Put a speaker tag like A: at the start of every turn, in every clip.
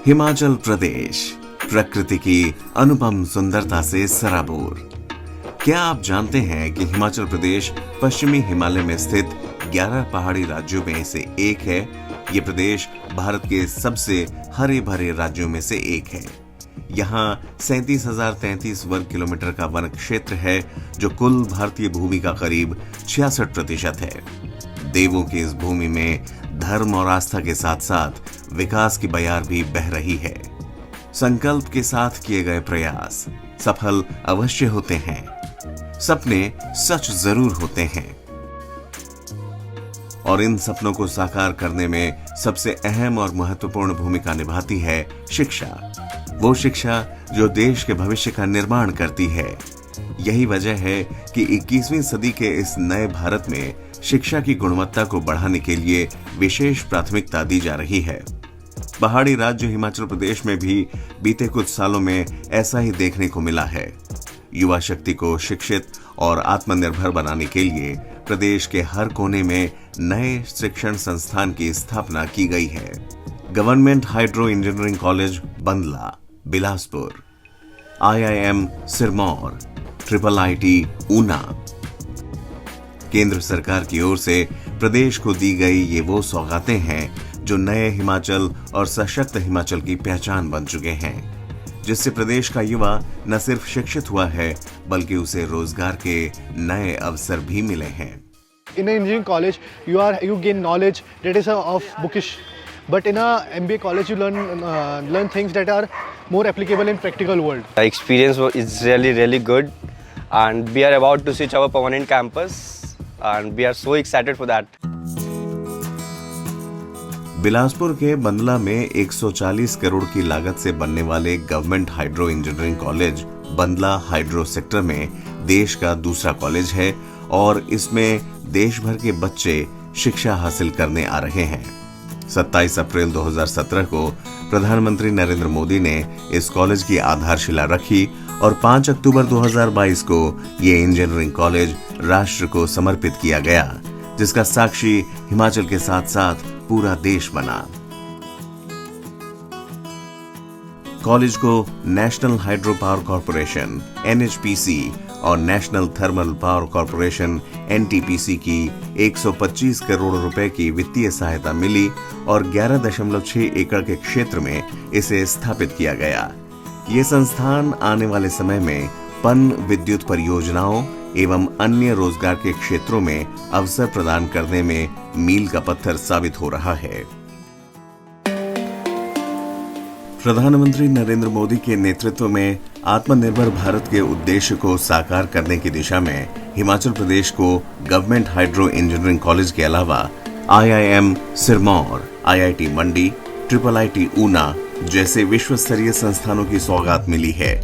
A: हिमाचल प्रदेश प्रकृति की अनुपम सुंदरता से सराबोर। क्या आप जानते हैं कि हिमाचल प्रदेश पश्चिमी हिमालय में स्थित 11 पहाड़ी राज्यों में से एक है। ये प्रदेश भारत के सबसे हरे भरे राज्यों में से एक है। यहाँ 37,033 वर्ग किलोमीटर का वन क्षेत्र है, जो कुल भारतीय भूमि का करीब 66% है। देवों की इस भूमि में धर्म और आस्था के साथ साथ विकास की बयार भी बह रही है। संकल्प के साथ किए गए प्रयास सफल अवश्य होते हैं। सपने सच जरूर होते हैं और इन सपनों को साकार करने में सबसे अहम और महत्वपूर्ण भूमिका निभाती है शिक्षा। वो शिक्षा जो देश के भविष्य का निर्माण करती है। यही वजह है कि 21वीं सदी के इस नए भारत में शिक्षा की गुणवत्ता को बढ़ाने के लिए विशेष प्राथमिकता दी जा रही है। पहाड़ी राज्य हिमाचल प्रदेश में भी बीते कुछ सालों में ऐसा ही देखने को मिला है। युवा शक्ति को शिक्षित और आत्मनिर्भर बनाने के लिए प्रदेश के हर कोने में नए शिक्षण संस्थान की स्थापना की गई है। Government hydro engineering college Bandla, Bilaspur, IIM Sirmaur, IIIT Una. केंद्र सरकार की ओर से प्रदेश को दी गई ये वो सौगातें हैं जो नए हिमाचल और सशक्त हिमाचल की पहचान बन चुके हैं, जिससे प्रदेश का युवा न सिर्फ शिक्षित हुआ है बल्कि उसे रोजगार के नए अवसर भी मिले हैं।
B: In an engineering college, you gain knowledge that is of bookish, but in a MBA college you learn things that are more applicable in practical world.
C: The experience is really good, and we are about to switch our permanent campus, and we are so excited for that.
A: Bilaspur के बंदला में 140 करोड़ की लागत से बनने वाले government hydro engineering college Bandla hydro sector में देश का दूसरा कॉलेज है और इसमें देश भर के बच्चे शिक्षा हासिल करने आ रहे हैं। 27 अप्रैल 2017 को प्रधानमंत्री नरेंद्र मोदी ने इस कॉलेज की आधारशिला रखी और 5 अक्टूबर 2022 को ये इंजीनियरिंग कॉलेज राष्ट्र को समर्पित किया गया, जिसका साक्षी हिमाचल के साथ साथ पूरा देश बना। कॉलेज को national hydro power corporation NHPC और national thermal power corporation NTPC की 125 करोड़ रुपए की वित्तीय सहायता मिली और 11.6 एकड़ के क्षेत्र में इसे स्थापित किया गया। ये संस्थान आने वाले समय में पन विद्युत परियोजनाओं एवं अन्य रोजगार के क्षेत्रों में अवसर प्रदान करने में मील का पत्थर साबित हो रहा है। प्रधानमंत्री नरेंद्र मोदी के नेतृत्व में आत्मनिर्भर भारत के उद्देश्य को साकार करने की दिशा में हिमाचल प्रदेश को गवर्नमेंट हाइड्रो इंजीनियरिंग कॉलेज के अलावा IIM सिरमौर, IIT मंडी, IIIT ऊना जैसे विश्व स्तरीय संस्थानों की सौगात मिली है,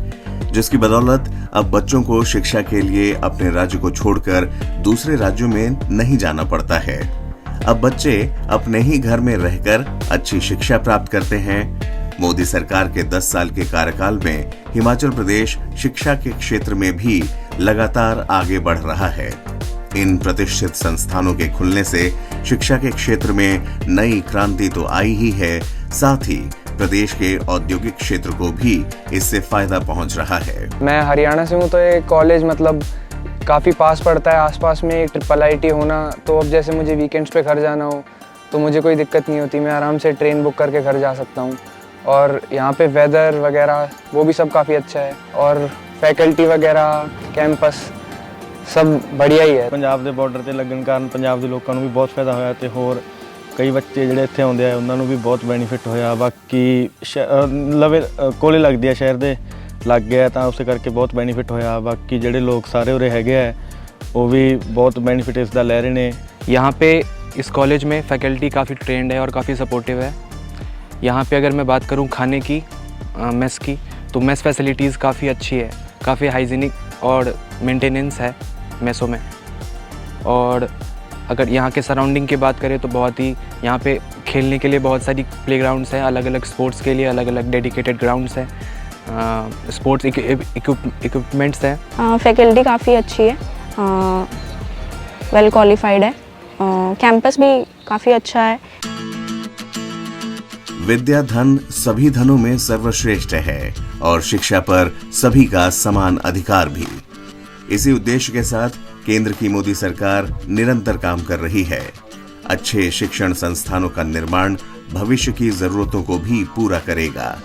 A: जिसकी बदौलत अब बच्चों को शिक्षा के लिए अपने राज्य को छोड़कर दूसरे राज्यों में नहीं जाना पड़ता है। अब बच्चे अपने ही घर में रहकर अच्छी शिक्षा प्राप्त करते हैं। मोदी सरकार के 10 साल के कार्यकाल में हिमाचल प्रदेश शिक्षा के क्षेत्र में भी लगातार आगे बढ़ रहा है। इन प्रतिष्ठित संस्थानों के खुलने से शिक्षा के क्षेत्र में नई क्रांति तो आई ही है, साथ ही प्रदेश के औद्योगिक क्षेत्र को भी इससे फायदा पहुंच रहा है।
D: मैं हरियाणा से हूँ, तो ये कॉलेज मतलब काफ़ी पास पड़ता है। आसपास में एक IIIT होना, तो अब जैसे मुझे वीकेंड्स पे घर जाना हो तो मुझे कोई दिक्कत नहीं होती। मैं आराम से ट्रेन बुक करके घर जा सकता हूँ और यहाँ पे वेदर वगैरह वो भी सब काफ़ी अच्छा है और फैकल्टी वगैरह कैंपस सब बढ़िया ही है।
E: पंजाब ਦੇ ਬਾਰਡਰ ਤੇ ਲੱਗਣ ਕਾਰਨ ਪੰਜਾਬ ਦੇ ਲੋਕਾਂ ਨੂੰ ਵੀ ਬਹੁਤ ਫਾਇਦਾ ਹੋਇਆ ਤੇ ਹੋਰ ਕਈ ਬੱਚੇ ਜਿਹੜੇ ਇੱਥੇ ਆਉਂਦੇ ਆ ਉਹਨਾਂ ਨੂੰ ਵੀ ਬਹੁਤ ਬੈਨੀਫਿਟ ਹੋਇਆ। ਬਾਕੀ ਲਵੇ ਕੋਲੇ ਲੱਗਦੀ ਆ ਸ਼ਹਿਰ ਦੇ ਲੱਗ ਗਿਆ ਤਾਂ ਉਸੇ ਕਰਕੇ ਬਹੁਤ ਬੈਨੀਫਿਟ ਹੋਇਆ। ਬਾਕੀ ਜਿਹੜੇ ਲੋਕ ਸਾਰੇ ਉਰੇ ਹੈਗੇ ਆ ਉਹ ਵੀ ਬਹੁਤ ਬੈਨੀਫਿਟ ਇਸ ਦਾ ਲੈ ਰਹੇ ਨੇ।
F: यहाँ पे इस कॉलेज में फैकल्टी काफ़ी ट्रेंड है और काफ़ी सपोर्टिव है। यहाँ पे अगर मैं बात करूँ खाने की, मेस की, तो मेस फैसिलिटीज़ काफ़ी अच्छी है, काफ़ी हाइजीनिक और मेंटेनेंस है मेसों में। और अगर यहाँ के सराउंडिंग की बात करें तो बहुत ही यहाँ पे खेलने के लिए बहुत सारी प्लेग्राउंड्स हैं, अलग अलग स्पोर्ट्स के लिए अलग अलग डेडिकेटेड ग्राउंड्स हैं, स्पोर्ट्स इक्विपमेंट्स हैं।
G: फैकल्टी काफ़ी अच्छी है, वेल क्वालिफाइड है, कैंपस भी काफ़ी अच्छा है।
A: विद्या धन सभी धनों में सर्वश्रेष्ठ है और शिक्षा पर सभी का समान अधिकार भी। इसी उद्देश्य के साथ केंद्र की मोदी सरकार निरंतर काम कर रही है। अच्छे शिक्षण संस्थानों का निर्माण भविष्य की जरूरतों को भी पूरा करेगा।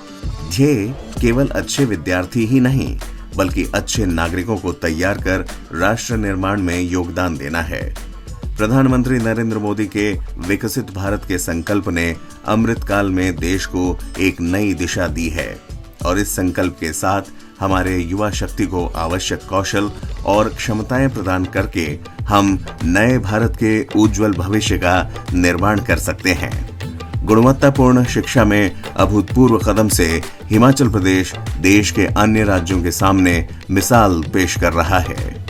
A: ध्येय केवल अच्छे विद्यार्थी ही नहीं बल्कि अच्छे नागरिकों को तैयार कर राष्ट्र निर्माण में योगदान देना है। प्रधानमंत्री नरेंद्र मोदी के विकसित भारत के संकल्प ने अमृतकाल में देश को एक नई दिशा दी है और इस संकल्प के साथ हमारे युवा शक्ति को आवश्यक कौशल और क्षमताएं प्रदान करके हम नए भारत के उज्जवल भविष्य का निर्माण कर सकते हैं। गुणवत्तापूर्ण शिक्षा में अभूतपूर्व कदम से हिमाचल प्रदेश देश के अन्य राज्यों के सामने मिसाल पेश कर रहा है।